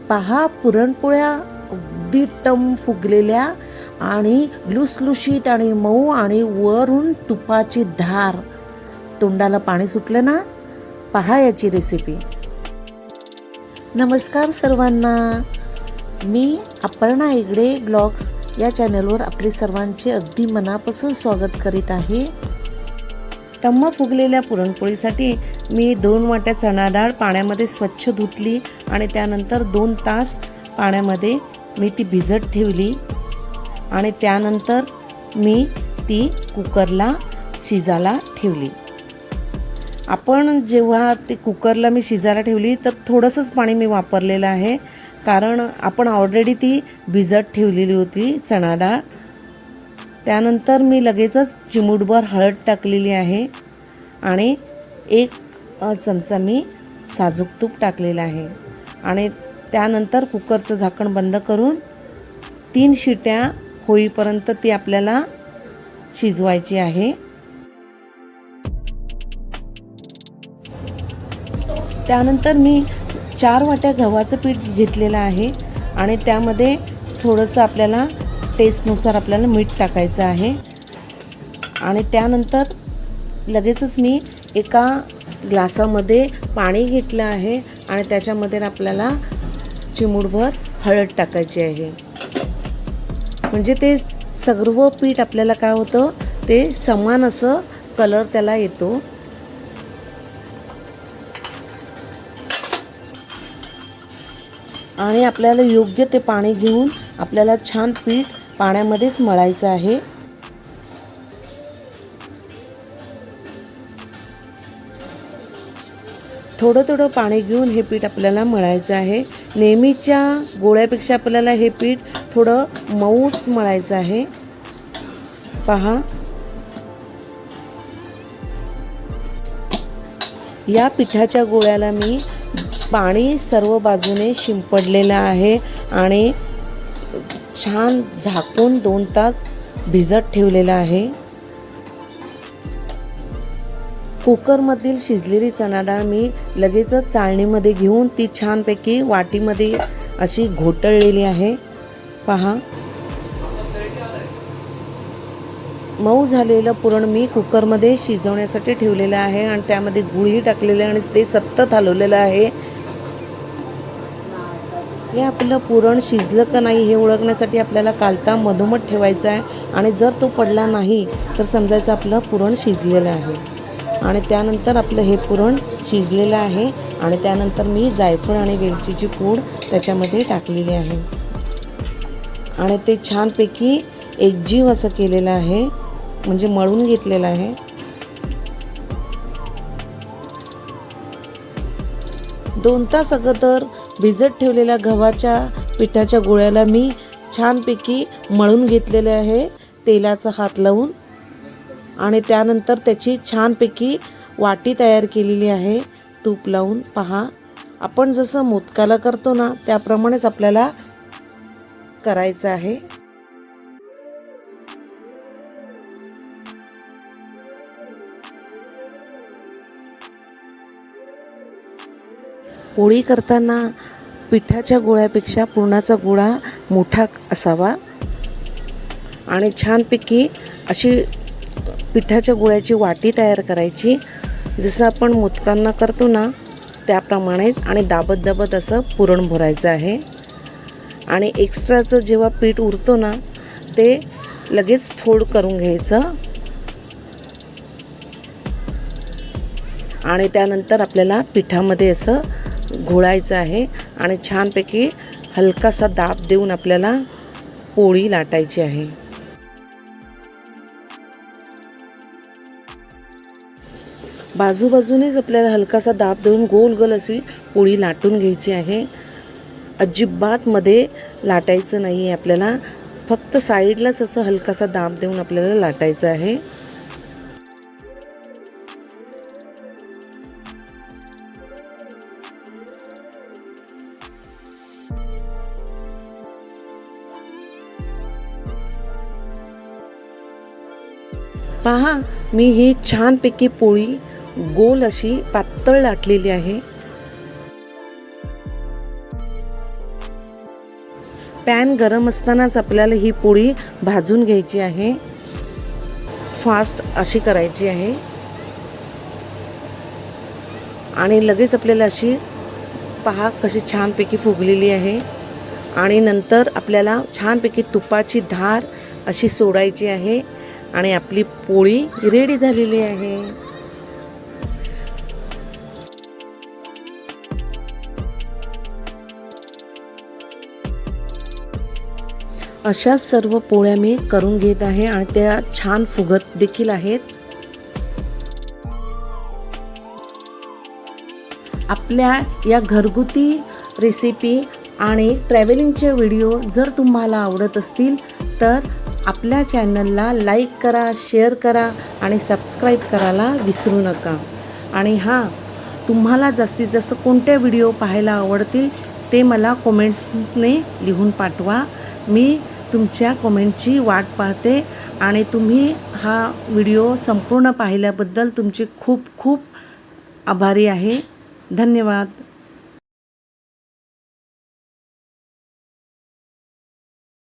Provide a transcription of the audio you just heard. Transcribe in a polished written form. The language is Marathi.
पहा, पुरणपोळ्या अगदी टम फुगलेल्या आणि लुसलुशीत आणि मऊ आणि वरून तुपाची धार. तोंडाला पाणी सुटलं ना? पहा याची रेसिपी. नमस्कार सर्वांना, मी अपर्णा हेगडे ब्लॉग्स या चॅनलवर आपले सर्वांचे अगदी मनापासून स्वागत करीत आहे. टम्म फुगलेल्या पुरणपोळीसाठी मी 2 वाट्या चणा डाळ पाण्यामध्ये स्वच्छ धुतली आणि त्यानंतर 2 तास पाण्यामध्ये मी ती भिजत ठेवली आणि त्यानंतर मी ती कुकरला शिजायला ठेवली. आपण जेव्हा ती कुकरला मी शिजायला ठेवली तर थोडंसंच पाणी मी वापरलेलं आहे, कारण आपण ऑलरेडी ती भिजत ठेवलेली होती चणा डाळ. त्यानंतर मी लगेचच चिमूटभर हळद टाकलेली आहे आणि 1 चमचा मी साजूक तूप टाकलेलं आहे आणि त्यानंतर कुकरचं झाकण बंद करून 3 शिट्या होईपर्यंत ती आपल्याला शिजवायची आहे. त्यानंतर मी 4 वाट्या गव्हाचं पीठ घेतलेलं आहे आणि त्यामध्ये थोडंसं आपल्याला टेस्टनुसार आपल्याला मीठ टाकायचं आहे आणि त्यानंतर लगेचच मी एका ग्लासामध्ये पाणी घेतलं आहे आणि त्याच्यामध्ये आपल्याला चिमूटभर हळद टाकायची आहे. म्हणजे ते सर्व पीठ आपल्याला काय होतं, ते समान असं कलर त्याला येतो. आणि आपल्याला योग्य ते पाणी घेऊन आपल्याला छान पीठ पाण्यामध्येच मळायचं आहे. थोडं थोडं पाणी घेऊन हे पीठ आपल्याला मळायचं आहे. नेहमीच्या गोळ्यापेक्षा आपल्याला हे पीठ थोडं मऊच मळायचं आहे. पहा, या पिठाच्या गोळ्याला मी पाणी सर्व बाजूने शिंपडलेलं आहे आणि छान झाकून 2 तास भिजत ठेवलेलं आहे. कुकरमधील शिजलेली चणा डाळ मी लगेचच चाळणीमध्ये घेऊन ती छानपैकी वाटीमध्ये अशी घोटळलेली आहे. पहा, मऊ झालेलं पुरण मी कुकरमध्ये शिजवण्यासाठी ठेवलेलं आहे आणि त्यामध्ये गुळही टाकलेलं आहे आणि ते सतत हलवलेलं आहे. हे आपलं पुरण शिजलं का नाही हे ओळखण्यासाठी आपल्याला कालता मधोमध ठेवायचा आहे आणि जर तो पडला नाही तर समजायचं आपलं पुरण शिजलेलं आहे. आणि त्यानंतर आपलं हे पुरण शिजलेलं आहे आणि त्यानंतर मी जायफळ आणि वेलचीची पूड त्याच्यामध्ये टाकलेली आहे आणि ते छानपैकी एकजीव असं केलेलं आहे, म्हणजे मळून घेतलेलं आहे. दोन तास अगोदर भिजत ठेवलेल्या गव्हाच्या पिठाच्या गोळ्याला मी छानपैकी मळून घेतलेले आहे तेलाचा हात लावून आणि त्यानंतर त्याची छानपैकी वाटी तयार केलेली आहे तूप लावून. पहा, आपण जसं मोदकाला करतो ना त्याप्रमाणेच आपल्याला करायचं आहे. पोळी करताना पिठाच्या गोळ्यापेक्षा पुरणाचा गोळा मोठा असावा आणि छानपैकी अशी पिठाच्या गोळ्याची वाटी तयार करायची, जसं आपण मोदकांना करतो ना त्याप्रमाणेच, आणि दाबत दाबत असं पुरण भरायचं आहे. आणि एक्स्ट्राचं जेव्हा पीठ उरतो ना ते लगेच फोल्ड करून घ्यायचं आणि त्यानंतर आपल्याला पिठामध्ये असं घोळायचं आहे आणि छानपैकी हलकासा दाब देऊन आपल्याला पोळी लाटायची आहे. बाजूबाजूनेच आपल्याला हलकासा दाब देऊन गोल गोल अशी पोळी लाटून घ्यायची आहे. अजिबात मध्ये लाटायचं नाही आहे आपल्याला, फक्त साईडलाच असं हलकासा दाब देऊन आपल्याला लाटायचं आहे. पहा, मी ही छानपैकी पोळी गोल अशी पातळ लाटलेली आहे. पॅन गरम असतानाच आपल्याला ही पोळी भाजून घ्यायची आहे. फास्ट अशी करायची आहे आणि लगेच आपल्याला अशी पहा कशी छानपैकी फुगलेली आहे. आणि नंतर आपल्याला छानपैकी तुपाची धार अशी सोडायची आहे आणि आपली पोळी रेडी झालेली आहे. अशाच सर्व पोळ्या मी करून घेत आहे आणि त्या छान फुगत देखील आहेत. आपल्या या घरगुती रेसिपी आणि ट्रॅव्हलिंगचे व्हिडिओ जर तुम्हाला आवडत असतील तर आपल्या चॅनलला लाईक करा, शेअर करा आणि सबस्क्राईब करायला विसरू नका. आणि हां, तुम्हाला जास्तीत जास्त कोणते व्हिडिओ पाहायला आवडतील ते मला कमेंट्सने लिहून पाठवा. मी तुमच्या कमेंटची वाट पाहते आणि तुम्ही हा व्हिडिओ संपूर्ण पाहिल्याबद्दल तुमचे खूप खूप आभारी आहे. धन्यवाद.